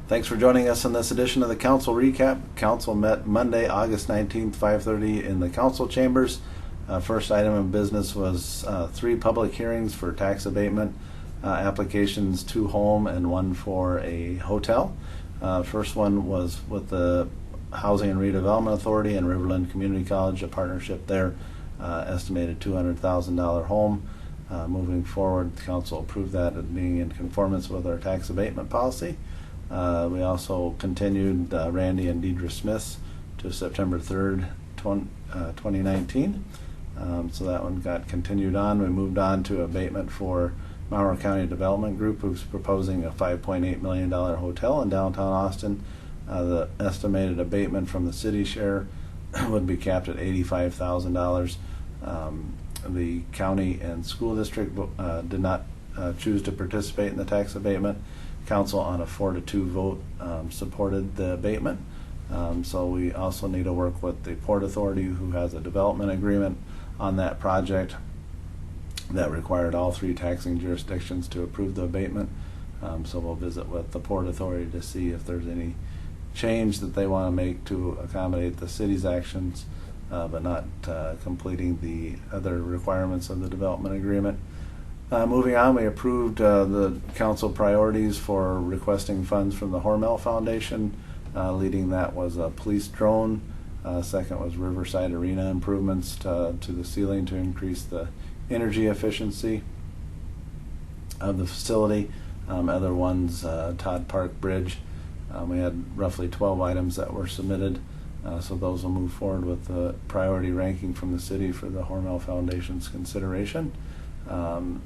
Thanks for joining us in this edition of the Council Recap. Council met Monday, August 19th, 5:30 in the council chambers. First item of business was 3 public hearings for tax abatement applications, 2 home and 1 for a hotel. First one was with the Housing and Redevelopment Authority and Riverland Community College, a partnership there, estimated $200,000 home. Moving forward, the council approved that as being in conformance with our tax abatement policy. We also continued Randy and Deidre Smith's to September 3rd, 2019. So that one got continued on. We moved on to abatement for Monroe County Development Group, who's proposing a $5.8 million hotel in downtown Austin. The estimated abatement from the city share would be capped at $85,000. The county and school district did not choose to participate in the tax abatement. Council on a 4-2 vote supported the abatement. So we also need to work with the Port Authority, who has a development agreement on that project that required all 3 taxing jurisdictions to approve the abatement. So we'll visit with the Port Authority to see if there's any change that they want to make to accommodate the city's actions, but not completing the other requirements of the development agreement. Moving on, we approved the council priorities for requesting funds from the Hormel Foundation. Leading that was a police drone. Second was Riverside Arena improvements to the ceiling to increase the energy efficiency of the facility. Other ones, Todd Park Bridge. We had roughly 12 items that were submitted. So those will move forward with the priority ranking from the city for the Hormel Foundation's consideration.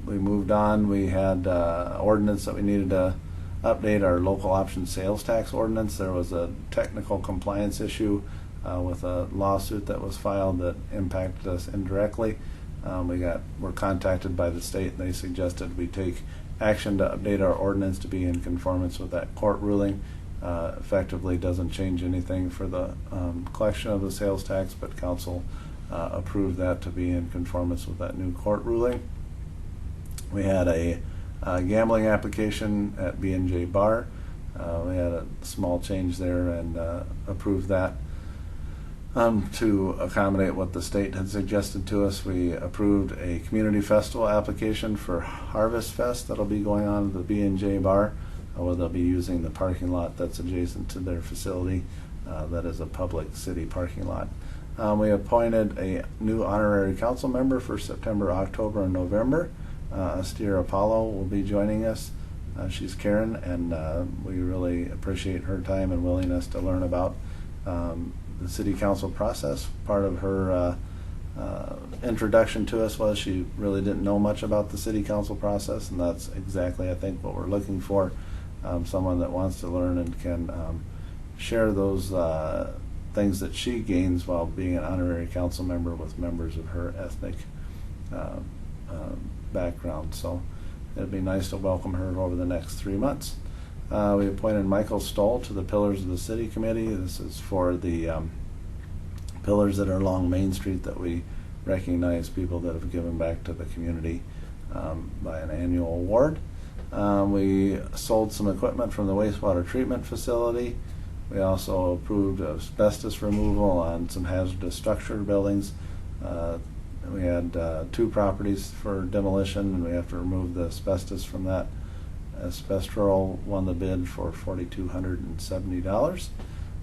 We moved on. We had ordinance that we needed to update our local option sales tax ordinance. There was a technical compliance issue with a lawsuit that was filed that impacted us indirectly. Were contacted by the state, and they suggested we take action to update our ordinance to be in conformance with that court ruling. Effectively doesn't change anything for the collection of the sales tax, but council approved that to be in conformance with that new court ruling. We had a gambling application at B&J Bar. We had a small change there and approved that. To accommodate what the state had suggested to us, we approved a community festival application for Harvest Fest that'll be going on at the B&J Bar, where they'll be using the parking lot that's adjacent to their facility. That is a public city parking lot. We appointed a new honorary council member for September, October, and November. Astir Apollo will be joining us. She's Karen, and we really appreciate her time and willingness to learn about the city council process. Part of her introduction to us was she really didn't know much about the city council process, and that's exactly, I think, what we're looking for. Someone that wants to learn and can share those things that she gains while being an honorary council member with members of her ethnic background. So it'd be nice to welcome her over the next 3 months. We appointed Michael Stoll to the Pillars of the City Committee. This is for the pillars that are along Main Street that we recognize people that have given back to the community by an annual award. We sold some equipment from the wastewater treatment facility. We also approved asbestos removal on some hazardous structure buildings. We had 2 properties for demolition, and we have to remove the asbestos from that. Asbestos won the bid for $4,270.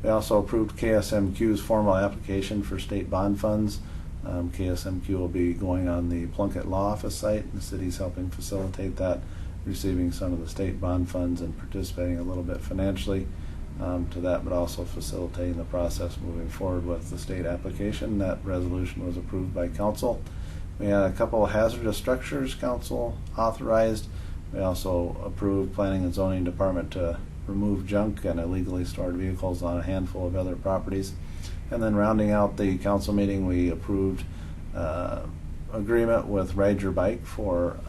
We also approved KSMQ's formal application for state bond funds. KSMQ will be going on the Plunkett Law Office site. The city's helping facilitate that, receiving some of the state bond funds and participating a little bit financially to that, but also facilitating the process moving forward with the state application. That resolution was approved by council. We had a couple of hazardous structures council authorized. We also approved planning and zoning department to remove junk and illegally stored vehicles on a handful of other properties. And then rounding out the council meeting, we approved agreement with Ride Your Bike for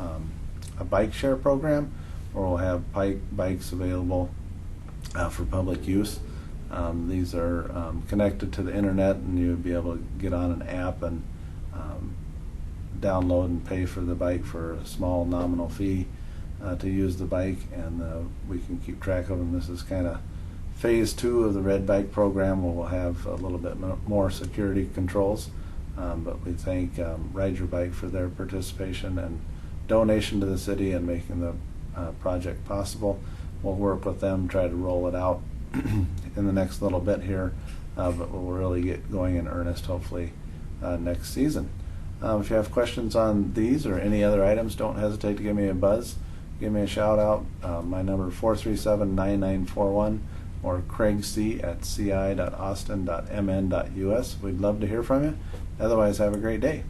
a bike share program, where we'll have bikes available for public use. These are connected to the internet, and you'll be able to get on an app and download and pay for the bike for a small nominal fee to use the bike, and we can keep track of them. This is kind of phase 2 of the Red Bike program will have a little bit more security controls. But we thank Ride Your Bike for their participation and donation to the city and making the project possible. We'll work with them, try to roll it out in the next little bit here, but we'll really get going in earnest hopefully next season. If you have questions on these or any other items, don't hesitate to give me a buzz. Give me a shout out. My number is 437-9941 or craigc@ci.austin.mn.us. We'd love to hear from you. Otherwise, have a great day.